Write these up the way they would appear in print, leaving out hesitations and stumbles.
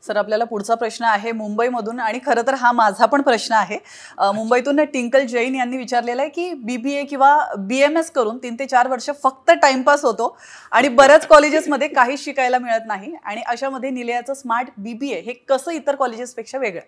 Sir आपल्याला पुढचा प्रश्न आहे मुंबईमधून आणि खरं तर हा माझा पण प्रश्न आहे। मुंबईतून टिंकल जैन यांनी विचारलेला आहे की बीबीए किंवा बीएमएस करून 3 ते 4 वर्ष फक्त टाइमपास होतो आणि बऱ्याच कॉलेजेसमध्ये काहीच शिकायला मिळत नाही आणि अशामध्ये निलयाचं स्मार्ट बीबीए हे कसं इतर कॉलेजेसपेक्षा वेगळं?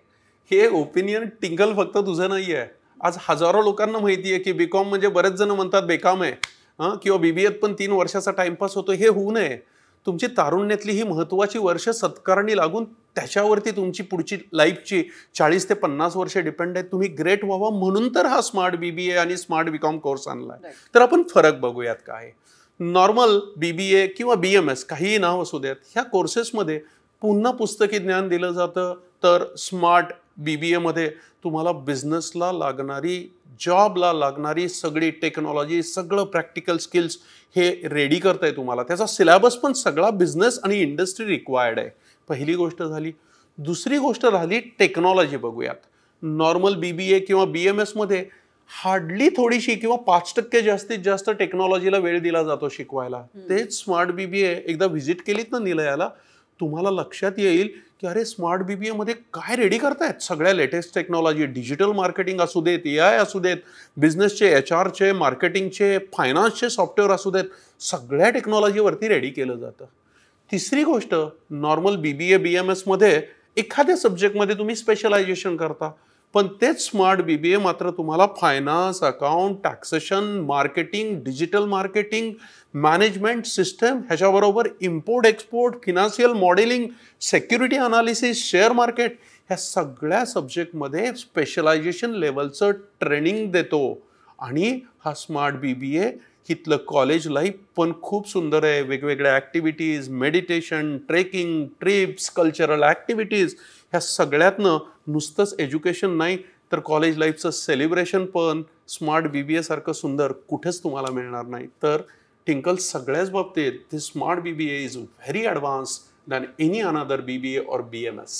हे ओपिनियन टिंकल फक्त तुझं नाहीये, आज हजारो लोकांना माहिती आहे की बीकॉम म्हणजे बरेच जण म्हणतात बेकाम आहे किंवा बीबीएत पण 3 वर्षाचा टाइमपास होतो। हे होऊ नये। तुमची तारुण्यातली ही महत्त्वाची वर्ष सत्कारणी लागून त्याच्यावरती तुमची पुढची लाईफची 40 ते 50 वर्ष डिपेंड आहेत। तुम्ही ग्रेट व्हावा म्हणून तर हा स्मार्ट बीबीए आणि स्मार्ट बीकॉम कोर्स आणलाय। तर आपण फरक बघूयात काय। नॉर्मल बीबीए किंवा बीएमएस काहीही नाव असू देत, ह्या कोर्सेसमध्ये पुन्हा पुस्तकी ज्ञान दिलं जातं, तर स्मार्ट बीबीए मध्ये तुम्हाला बिझनेसला लागणारी, जॉबला लागणारी सगळी टेक्नॉलॉजी, सगळं प्रॅक्टिकल स्किल्स हे रेडी करताय तुम्हाला। त्याचा सिलेबस पण सगळा बिझनेस आणि इंडस्ट्री रिक्वायर्ड आहे। पहिली गोष्ट झाली। दुसरी गोष्ट राहिली टेक्नॉलॉजी बघूयात। नॉर्मल बीबीए किंवा बीएमएस मध्ये हार्डली थोडीशी किंवा 5% जास्तीत जास्त टेक्नॉलॉजीला वेळ दिला जातो शिकवायला। तेच स्मार्ट बीबीए एकदा व्हिजिट केलीत ना निलयाला, तुम्हाला लक्षात येईल की अरे स्मार्ट बीबीए मध्ये काय रेडी करतायत। सगळ्या लेटेस्ट टेक्नॉलॉजी, डिजिटल मार्केटिंग असू देत, एआय असू देत, बिझनेसचे, एचआरचे, मार्केटिंगचे, फायनान्सचे सॉफ्टवेअर असू देत, सगळ्या टेक्नॉलॉजीवरती रेडी केलं जातं। तिसरी गोष्ट, नॉर्मल बीबीए बीएमएस मध्ये एखाद्या सब्जेक्टमध्ये तुम्ही स्पेशलायझेशन करता, पण तेच स्मार्ट बीबीए मात्र तुम्हाला finance, account, taxation, marketing, digital marketing, management system, ह्याच्याबरोबर import export, financial modelling, security analysis, share market, ह्या सगळ्या सब्जेक्टमध्ये स्पेशलायझेशन लेवलचं ट्रेनिंग देतो। आणि हा स्मार्ट बीबीए इथलं कॉलेज लाईफ पण खूप सुंदर आहे। वेगवेगळ्या activities, meditation, trekking, trips, cultural activities, ह्या सगळ्यातनं नुसतंच एज्युकेशन नाही तर कॉलेज लाईफचं सेलिब्रेशन पण स्मार्ट बीबीए सारखं सुंदर कुठेच तुम्हाला मिळणार नाही। तर टिंकल सगळ्याच बाबतीत this smart BBA is very advance than any another BBA और बीएमएस।